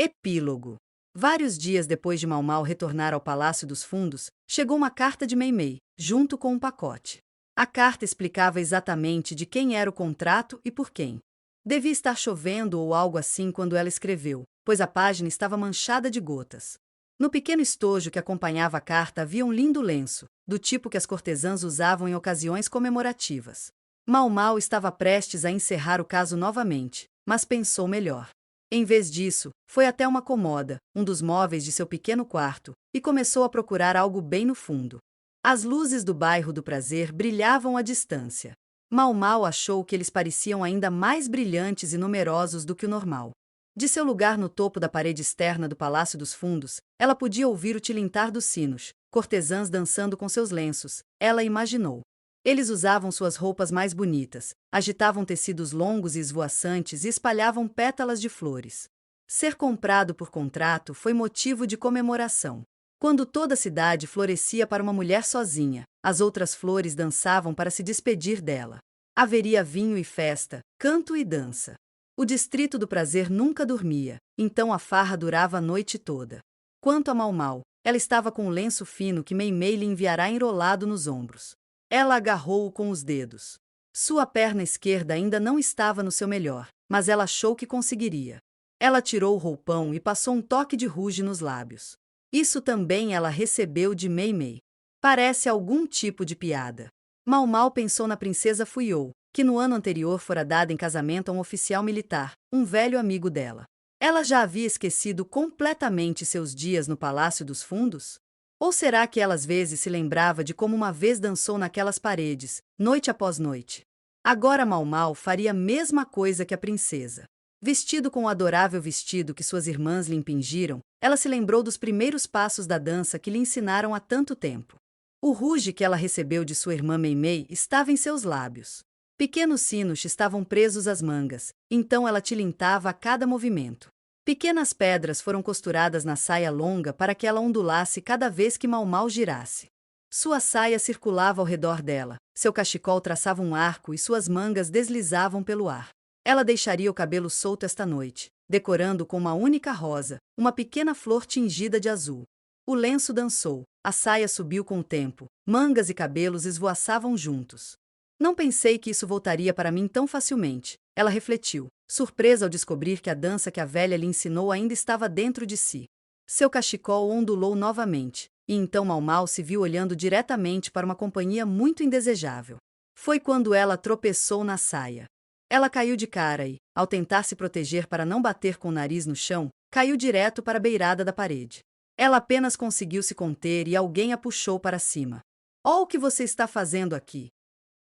Epílogo. Vários dias depois de Mau Mau retornar ao Palácio dos Fundos, chegou uma carta de Meimei, junto com um pacote. A carta explicava exatamente de quem era o contrato e por quem. Devia estar chovendo ou algo assim quando ela escreveu, pois a página estava manchada de gotas. No pequeno estojo que acompanhava a carta havia um lindo lenço, do tipo que as cortesãs usavam em ocasiões comemorativas. Mau Mau estava prestes a encerrar o caso novamente, mas pensou melhor. Em vez disso, foi até uma comoda, um dos móveis de seu pequeno quarto, e começou a procurar algo bem no fundo. As luzes do bairro do Prazer brilhavam à distância. Mau Mau achou que eles pareciam ainda mais brilhantes e numerosos do que o normal. De seu lugar no topo da parede externa do Palácio dos Fundos, ela podia ouvir o tilintar dos sinos, cortesãs dançando com seus lenços, ela imaginou. Eles usavam suas roupas mais bonitas, agitavam tecidos longos e esvoaçantes e espalhavam pétalas de flores. Ser comprado por contrato foi motivo de comemoração. Quando toda a cidade florescia para uma mulher sozinha, as outras flores dançavam para se despedir dela. Haveria vinho e festa, canto e dança. O distrito do Prazer nunca dormia, então a farra durava a noite toda. Quanto a Mau Mau, ela estava com um lenço fino que Meimei lhe enviará enrolado nos ombros. Ela agarrou-o com os dedos. Sua perna esquerda ainda não estava no seu melhor, mas ela achou que conseguiria. Ela tirou o roupão e passou um toque de rouge nos lábios. Isso também ela recebeu de Meimei. Parece algum tipo de piada. Mau Mau pensou na princesa Fuyou, que no ano anterior fora dada em casamento a um oficial militar, um velho amigo dela. Ela já havia esquecido completamente seus dias no Palácio dos Fundos? Ou será que ela às vezes se lembrava de como uma vez dançou naquelas paredes, noite após noite? Agora Mau Mau faria a mesma coisa que a princesa. Vestido com o adorável vestido que suas irmãs lhe impingiram, ela se lembrou dos primeiros passos da dança que lhe ensinaram há tanto tempo. O ruge que ela recebeu de sua irmã Meimei estava em seus lábios. Pequenos sinos estavam presos às mangas, então ela tilintava a cada movimento. Pequenas pedras foram costuradas na saia longa para que ela ondulasse cada vez que Mau Mau girasse. Sua saia circulava ao redor dela, seu cachecol traçava um arco e suas mangas deslizavam pelo ar. Ela deixaria o cabelo solto esta noite, decorando com uma única rosa, uma pequena flor tingida de azul. O lenço dançou, a saia subiu com o tempo, mangas e cabelos esvoaçavam juntos. Não pensei que isso voltaria para mim tão facilmente, ela refletiu, surpresa ao descobrir que a dança que a velha lhe ensinou ainda estava dentro de si. Seu cachecol ondulou novamente, e então Mau Mau se viu olhando diretamente para uma companhia muito indesejável. Foi quando ela tropeçou na saia. Ela caiu de cara e, ao tentar se proteger para não bater com o nariz no chão, caiu direto para a beirada da parede. Ela apenas conseguiu se conter e alguém a puxou para cima. "Oh, o que você está fazendo aqui?"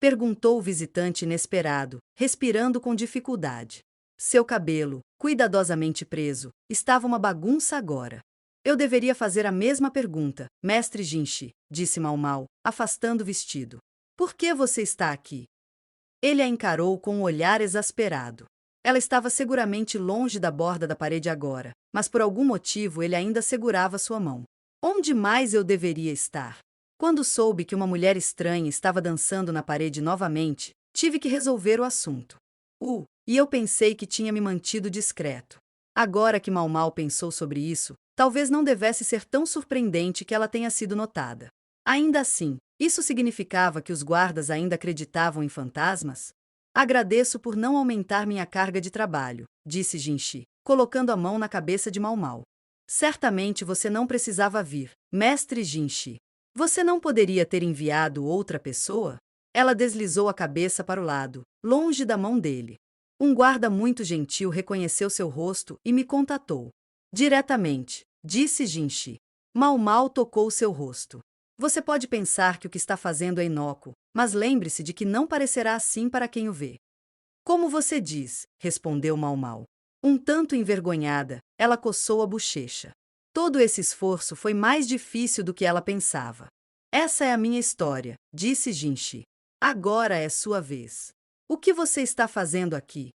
perguntou o visitante inesperado, respirando com dificuldade. Seu cabelo, cuidadosamente preso, estava uma bagunça agora. "Eu deveria fazer a mesma pergunta, mestre Jinchi", disse Mau Mau, afastando o vestido. "Por que você está aqui?" Ele a encarou com um olhar exasperado. Ela estava seguramente longe da borda da parede agora, mas por algum motivo ele ainda segurava sua mão. "Onde mais eu deveria estar?" Quando soube que uma mulher estranha estava dançando na parede novamente, tive que resolver o assunto. E eu pensei que tinha me mantido discreto. Agora que Mau Mau pensou sobre isso, talvez não devesse ser tão surpreendente que ela tenha sido notada. Ainda assim, isso significava que os guardas ainda acreditavam em fantasmas? "Agradeço por não aumentar minha carga de trabalho", disse Jinchi, colocando a mão na cabeça de Mau Mau. "Certamente você não precisava vir, mestre Jinchi. Você não poderia ter enviado outra pessoa?" Ela deslizou a cabeça para o lado, longe da mão dele. "Um guarda muito gentil reconheceu seu rosto e me contatou. Diretamente", disse Jinchi. Mau Mau tocou seu rosto. "Você pode pensar que o que está fazendo é inócuo, mas lembre-se de que não parecerá assim para quem o vê." "Como você diz", respondeu Mau Mau. Um tanto envergonhada, ela coçou a bochecha. Todo esse esforço foi mais difícil do que ela pensava. "Essa é a minha história", disse Jinchi. "Agora é sua vez. O que você está fazendo aqui?"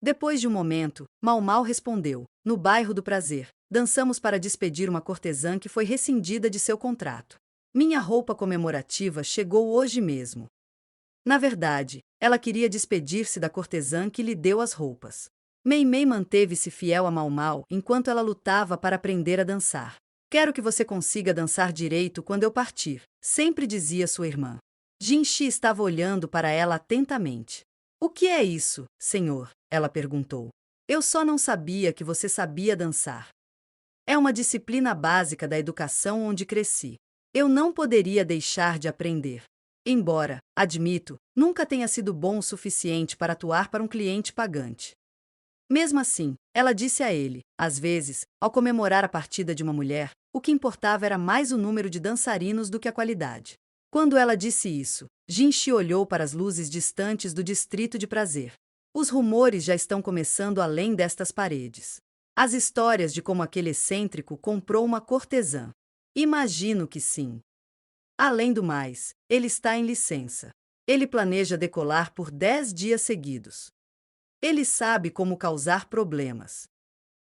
Depois de um momento, Mau Mau respondeu: "No bairro do Prazer, dançamos para despedir uma cortesã que foi rescindida de seu contrato. Minha roupa comemorativa chegou hoje mesmo." Na verdade, ela queria despedir-se da cortesã que lhe deu as roupas. Mei Mei manteve-se fiel a Mau Mau enquanto ela lutava para aprender a dançar. Quero que você consiga dançar direito quando eu partir, sempre dizia sua irmã. Jinxi estava olhando para ela atentamente. O que é isso, senhor? Ela perguntou. Eu só não sabia que você sabia dançar. É uma disciplina básica da educação onde cresci. Eu não poderia deixar de aprender. Embora, admito, nunca tenha sido bom o suficiente para atuar para um cliente pagante. Mesmo assim, ela disse a ele, às vezes, ao comemorar a partida de uma mulher, o que importava era mais o número de dançarinos do que a qualidade. Quando ela disse isso, Jinxi olhou para as luzes distantes do distrito de prazer. Os rumores já estão começando além destas paredes. As histórias de como aquele excêntrico comprou uma cortesã. Imagino que sim. Além do mais, ele está em licença. Ele planeja decolar por 10 dias seguidos. Ele sabe como causar problemas.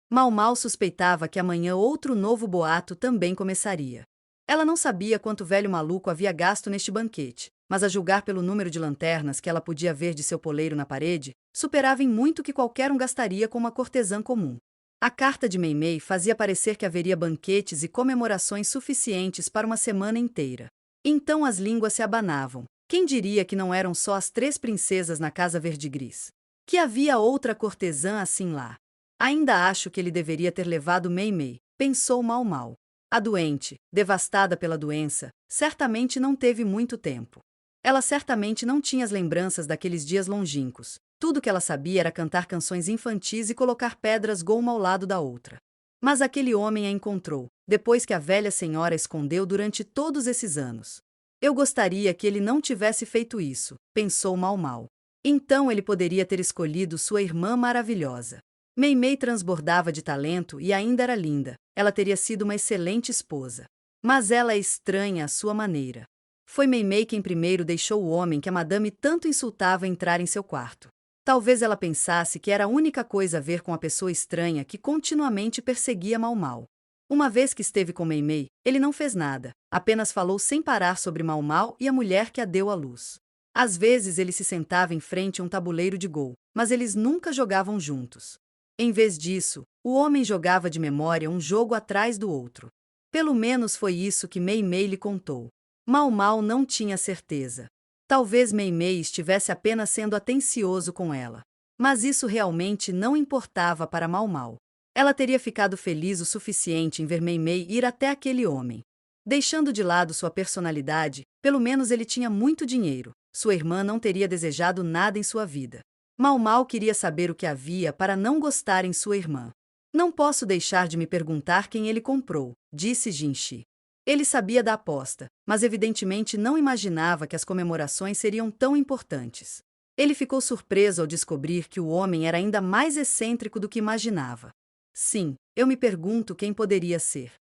Mau Mau suspeitava que amanhã outro novo boato também começaria. Ela não sabia quanto o velho maluco havia gasto neste banquete, mas a julgar pelo número de lanternas que ela podia ver de seu poleiro na parede, superava em muito o que qualquer um gastaria com uma cortesã comum. A carta de Mei Mei fazia parecer que haveria banquetes e comemorações suficientes para uma semana inteira. Então as línguas se abanavam. Quem diria que não eram só as 3 princesas na Casa Verde-Gris? Que havia outra cortesã assim lá. Ainda acho que ele deveria ter levado Mei Mei, pensou Mau Mau. A doente, devastada pela doença, certamente não teve muito tempo. Ela certamente não tinha as lembranças daqueles dias longínquos. Tudo que ela sabia era cantar canções infantis e colocar pedras goma ao lado da outra. Mas aquele homem a encontrou, depois que a velha senhora a escondeu durante todos esses anos. Eu gostaria que ele não tivesse feito isso, pensou Mau Mau. Então ele poderia ter escolhido sua irmã maravilhosa. Mei Mei transbordava de talento e ainda era linda. Ela teria sido uma excelente esposa. Mas ela é estranha à sua maneira. Foi Mei Mei quem primeiro deixou o homem que a madame tanto insultava entrar em seu quarto. Talvez ela pensasse que era a única coisa a ver com a pessoa estranha que continuamente perseguia Mau Mau. Uma vez que esteve com Mei Mei, ele não fez nada, apenas falou sem parar sobre Mau Mau e a mulher que a deu à luz. Às vezes ele se sentava em frente a um tabuleiro de gol, mas eles nunca jogavam juntos. Em vez disso, o homem jogava de memória um jogo atrás do outro. Pelo menos foi isso que Mei Mei lhe contou. Mau Mau não tinha certeza. Talvez Mei Mei estivesse apenas sendo atencioso com ela. Mas isso realmente não importava para Mau Mau. Ela teria ficado feliz o suficiente em ver Mei Mei ir até aquele homem. Deixando de lado sua personalidade, pelo menos ele tinha muito dinheiro. Sua irmã não teria desejado nada em sua vida. Mau Mau queria saber o que havia para não gostar em sua irmã. Não posso deixar de me perguntar quem ele comprou, disse Jinxi. Ele sabia da aposta, mas evidentemente não imaginava que as comemorações seriam tão importantes. Ele ficou surpreso ao descobrir que o homem era ainda mais excêntrico do que imaginava. Sim, eu me pergunto quem poderia ser.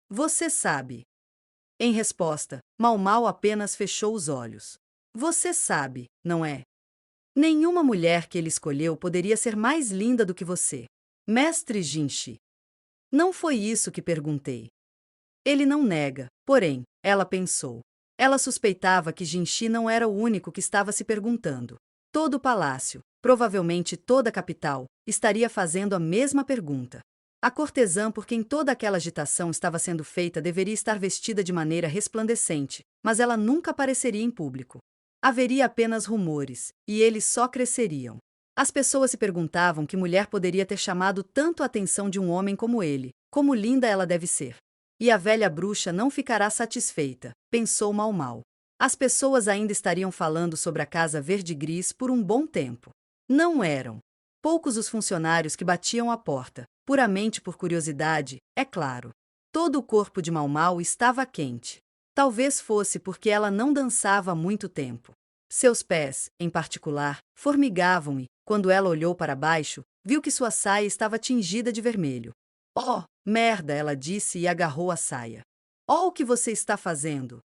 Você sabe. Em resposta, Mau Mau apenas fechou os olhos. Você sabe, não é? Nenhuma mulher que ele escolheu poderia ser mais linda do que você. Mestre Jinxi. Não foi isso que perguntei. Ele não nega, porém, ela pensou. Ela suspeitava que Jinxi não era o único que estava se perguntando. Todo o palácio, provavelmente toda a capital, estaria fazendo a mesma pergunta. A cortesã por quem toda aquela agitação estava sendo feita deveria estar vestida de maneira resplandecente, mas ela nunca apareceria em público. Haveria apenas rumores, e eles só cresceriam. As pessoas se perguntavam que mulher poderia ter chamado tanto a atenção de um homem como ele, como linda ela deve ser. E a velha bruxa não ficará satisfeita, pensou Mau Mau. As pessoas ainda estariam falando sobre a Casa Verde-Gris por um bom tempo. Não eram. Poucos os funcionários que batiam à porta, puramente por curiosidade, é claro. Todo o corpo de Mau Mau estava quente. Talvez fosse porque ela não dançava há muito tempo. Seus pés, em particular, formigavam e, quando ela olhou para baixo, viu que sua saia estava tingida de vermelho. Oh, merda, ela disse e agarrou a saia. Oh, o que você está fazendo?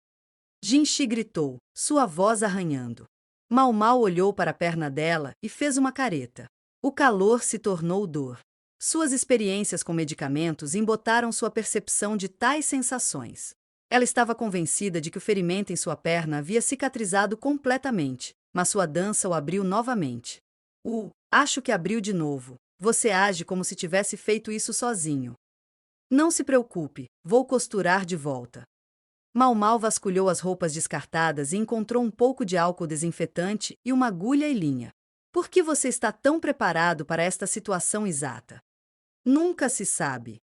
Jinxi gritou, sua voz arranhando. Mau Mau olhou para a perna dela e fez uma careta. O calor se tornou dor. Suas experiências com medicamentos embotaram sua percepção de tais sensações. Ela estava convencida de que o ferimento em sua perna havia cicatrizado completamente, mas sua dança o abriu novamente. Acho que abriu de novo. Você age como se tivesse feito isso sozinho. Não se preocupe, vou costurar de volta. Mau Mau vasculhou as roupas descartadas e encontrou um pouco de álcool desinfetante e uma agulha e linha. Por que você está tão preparado para esta situação exata? Nunca se sabe.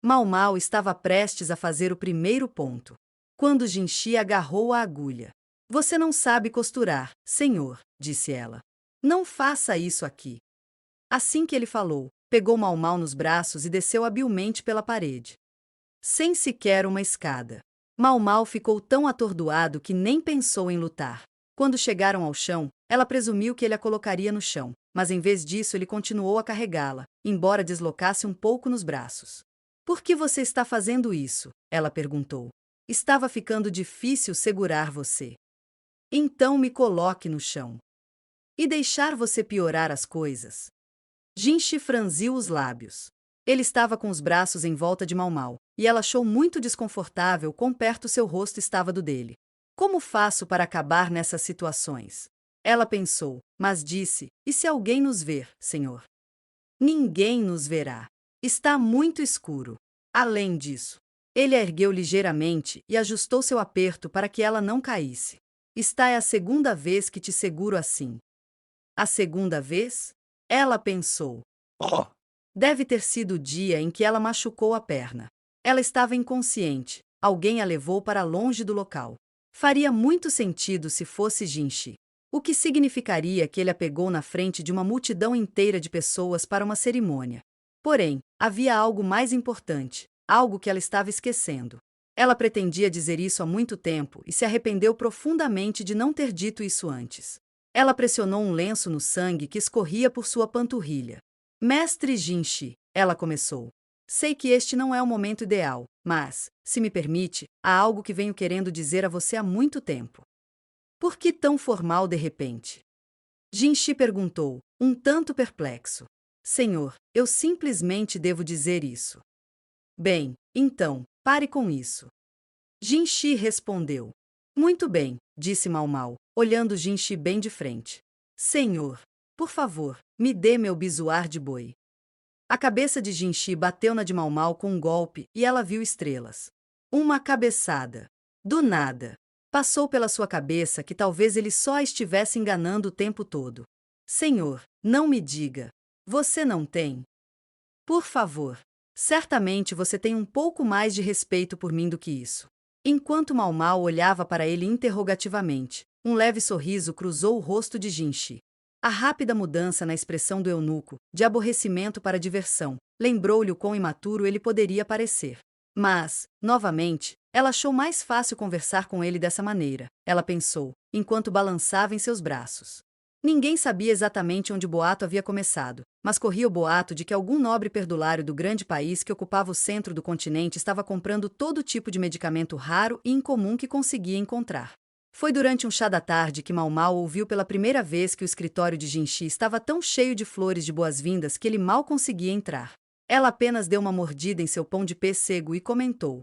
Mau Mau estava prestes a fazer o primeiro ponto, quando Jinchi agarrou a agulha. Você não sabe costurar, senhor, disse ela. Não faça isso aqui. Assim que ele falou, pegou Mau Mau nos braços e desceu habilmente pela parede. Sem sequer uma escada. Mau Mau ficou tão atordoado que nem pensou em lutar. Quando chegaram ao chão, ela presumiu que ele a colocaria no chão, mas em vez disso ele continuou a carregá-la, embora deslocasse um pouco nos braços. Por que você está fazendo isso? Ela perguntou. Estava ficando difícil segurar você. Então me coloque no chão. E deixar você piorar as coisas. Jinchi franziu os lábios. Ele estava com os braços em volta de Mau Mau, e ela achou muito desconfortável quão perto seu rosto estava do dele. Como faço para acabar nessas situações? Ela pensou, mas disse, e se alguém nos ver, senhor? Ninguém nos verá. Está muito escuro. Além disso, ele a ergueu ligeiramente e ajustou seu aperto para que ela não caísse. Esta é a segunda vez que te seguro assim. A segunda vez? Ela pensou. Oh. Deve ter sido o dia em que ela machucou a perna. Ela estava inconsciente. Alguém a levou para longe do local. Faria muito sentido se fosse Jinchi. O que significaria que ele a pegou na frente de uma multidão inteira de pessoas para uma cerimônia. Porém, havia algo mais importante, algo que ela estava esquecendo. Ela pretendia dizer isso há muito tempo e se arrependeu profundamente de não ter dito isso antes. Ela pressionou um lenço no sangue que escorria por sua panturrilha. Mestre Jinchi, ela começou. Sei que este não é o momento ideal, mas, se me permite, há algo que venho querendo dizer a você há muito tempo. Por que tão formal de repente? Jinchi perguntou, um tanto perplexo. Senhor, eu simplesmente devo dizer isso. Bem, então, pare com isso. Jinchi respondeu. Muito bem, disse Mau Mau, olhando Jinchi bem de frente. Senhor, por favor, me dê meu bizuar de boi. A cabeça de Jinchi bateu na de Mau Mau com um golpe e ela viu estrelas. Uma cabeçada. Do nada. Passou pela sua cabeça que talvez ele só a estivesse enganando o tempo todo. Senhor, não me diga. Você não tem? Por favor. Certamente você tem um pouco mais de respeito por mim do que isso. Enquanto Mau Mau olhava para ele interrogativamente, um leve sorriso cruzou o rosto de Jinchi. A rápida mudança na expressão do eunuco, de aborrecimento para diversão, lembrou-lhe o quão imaturo ele poderia parecer. Mas, novamente, ela achou mais fácil conversar com ele dessa maneira, ela pensou, enquanto balançava em seus braços. Ninguém sabia exatamente onde o boato havia começado, mas corria o boato de que algum nobre perdulário do grande país que ocupava o centro do continente estava comprando todo tipo de medicamento raro e incomum que conseguia encontrar. Foi durante um chá da tarde que Mau Mau ouviu pela primeira vez que o escritório de Jinchi estava tão cheio de flores de boas-vindas que ele mal conseguia entrar. Ela apenas deu uma mordida em seu pão de pêssego e comentou,